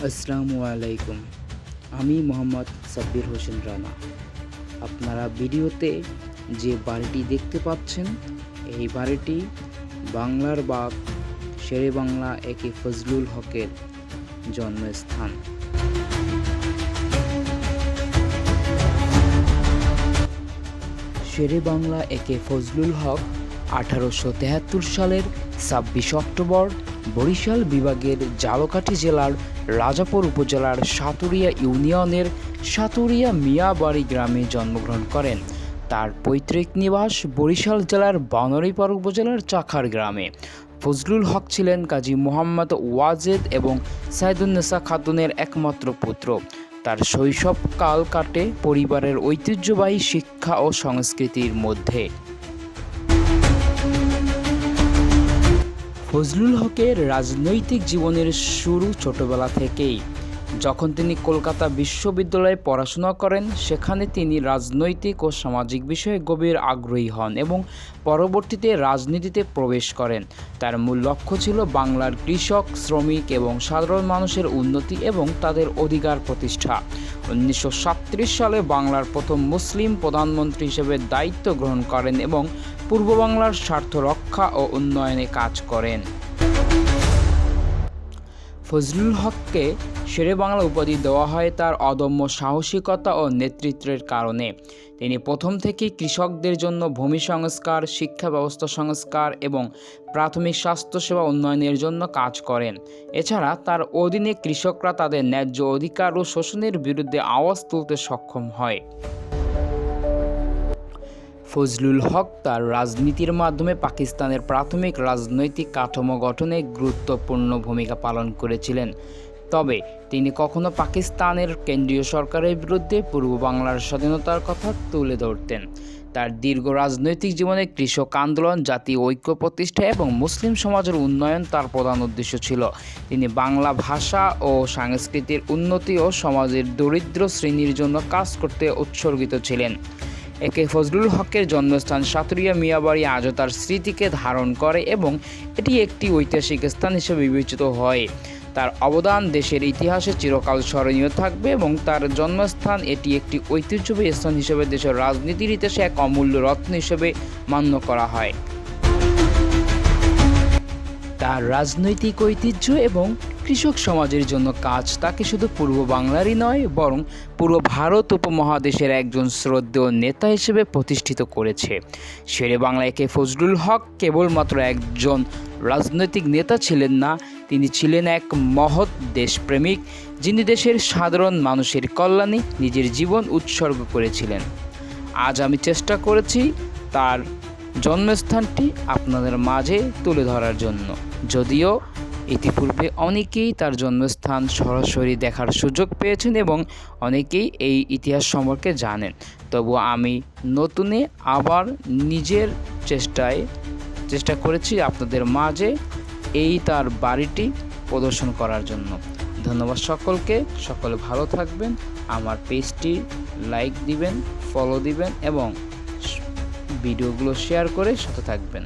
আসসালামু আলাইকুম। আমি মোহাম্মদ সাব্বির হোসেন রানা। আপনারা ভিডিওতে যে বাড়িটি দেখতে পাচ্ছেন, এই বাড়িটি বাংলার বাপ শেরে বাংলা একে ফজলুল হকের জন্মস্থান। শেরে বাংলা একে ফজলুল হক 1873 সালের 26 অক্টোবর বরিশাল বিভাগের ঝালকাঠি জেলার রাজাপুর উপজেলার সাতুরিয়া ইউনিয়নের সাতুরিয়া মিয়াবাড়ি গ্রামে জন্মগ্রহণ করেন। তার পৈতৃক নিবাস বরিশাল জেলার বানারীপাড়া উপজেলার চাখার গ্রামে। ফজলুল হক ছিলেন কাজী মোহাম্মদ ওয়াজেদ এবং সাইদুন্নেসা খাতুনের একমাত্র পুত্র। তার শৈশবকাল কাটে পরিবারের ঐতিহ্যবাহী শিক্ষা ও সংস্কৃতির মধ্যে। ফজলুল হকের রাজনৈতিক জীবনের শুরু ছোটবেলা থেকেই। যখন তিনি কলকাতা বিশ্ববিদ্যালয়ে পড়াশোনা করেন, সেখানে তিনি রাজনৈতিক ও সামাজিক বিষয়ে গভীর আগ্রহী হন এবং পরবর্তীতে রাজনীতিতে প্রবেশ করেন। তার মূল লক্ষ্য ছিল বাংলার কৃষক, শ্রমিক এবং সাধারণ মানুষের উন্নতি এবং তাদের অধিকার প্রতিষ্ঠা। 1937 সালে বাংলার প্রথম মুসলিম প্রধানমন্ত্রী হিসেবে দায়িত্ব গ্রহণ করেন এবং পূর্ব বাংলার স্বার্থ রক্ষা ও উন্নয়নে কাজ করেন। ফজলুল হককে শেরে বাংলা উপাধি দেওয়া হয় তার অদম্য সাহসিকতা ও নেতৃত্বের কারণে। তিনি প্রথম থেকেই কৃষকদের জন্য ভূমি সংস্কার, শিক্ষা ব্যবস্থা সংস্কার এবং প্রাথমিক স্বাস্থ্যসেবা উন্নয়নের জন্য কাজ করেন। এছাড়া তার অধীনে কৃষকরা তাদের ন্যায্য অধিকার ও শোষণের বিরুদ্ধে আওয়াজ তুলতে সক্ষম হয়। ফজলুল হক তার রাজনীতির মাধ্যমে পাকিস্তানের প্রাথমিক রাজনৈতিক কাঠামো গঠনে গুরুত্বপূর্ণ ভূমিকা পালন করেছিলেন। তবে তিনি কখনো পাকিস্তানের কেন্দ্রীয় সরকারের বিরুদ্ধে পূর্ব বাংলার স্বাধীনতার কথা তুলে ধরতেন। তার দীর্ঘ রাজনৈতিক জীবনে কৃষক আন্দোলন, জাতীয় ঐক্য প্রতিষ্ঠা এবং মুসলিম সমাজের উন্নয়ন তার প্রধান উদ্দেশ্য ছিল। তিনি বাংলা ভাষা ও সংস্কৃতির উন্নতি ও সমাজের দরিদ্র শ্রেণীর জন্য কাজ করতে উৎসর্গিত ছিলেন। একে ফজলুল হকের জন্মস্থান সাতুরিয়া মিয়াবাড়ি আজও তার স্মৃতিকে ধারণ করে এবং এটি একটি ঐতিহাসিক স্থান হিসেবে বিবেচিত হয়। তার অবদান দেশের ইতিহাসে চিরকাল স্মরণীয় থাকবে এবং তার জন্মস্থান এটি একটি ঐতিহ্যবাহী স্থান হিসেবে দেশের রাজনীতির ইতিহাসে এক অমূল্য রত্ন হিসেবে মান্য করা হয়। তার রাজনৈতিক ঐতিহ্য এবং কৃষক সমাজের জন্য কাজ তাকে শুধু পূর্ব বাংলারই নয়, বরং পুরো ভারত উপমহাদেশের একজন শ্রদ্ধেয় নেতা হিসেবে প্রতিষ্ঠিত করেছে। শেরে বাংলা একে ফজলুল হক কেবলমাত্র একজন রাজনৈতিক নেতা ছিলেন না, তিনি ছিলেন এক মহৎ দেশপ্রেমিক, যিনি দেশের সাধারণ মানুষের কল্যাণে নিজের জীবন উৎসর্গ করেছিলেন। আজ আমি চেষ্টা করেছি তার জন্মস্থানটি আপনাদের মাঝে তুলে ধরার জন্য। যদিও ইতিপূর্বে অনেকেই তার জন্মস্থান সরাসরি দেখার সুযোগ পেয়েছেন এবং অনেকেই এই ইতিহাস সম্পর্কে জানেন, তবু আমি নতুনে আবার নিজের চেষ্টা করেছি আপনাদের মাঝে এই তার বাড়িটি প্রদর্শন করার জন্য। ধন্যবাদ সকলকে। সকলে ভালো থাকবেন। আমার পেজটি লাইক দিবেন, ফলো দিবেন এবং ভিডিওগুলো শেয়ার করে সাথে থাকবেন।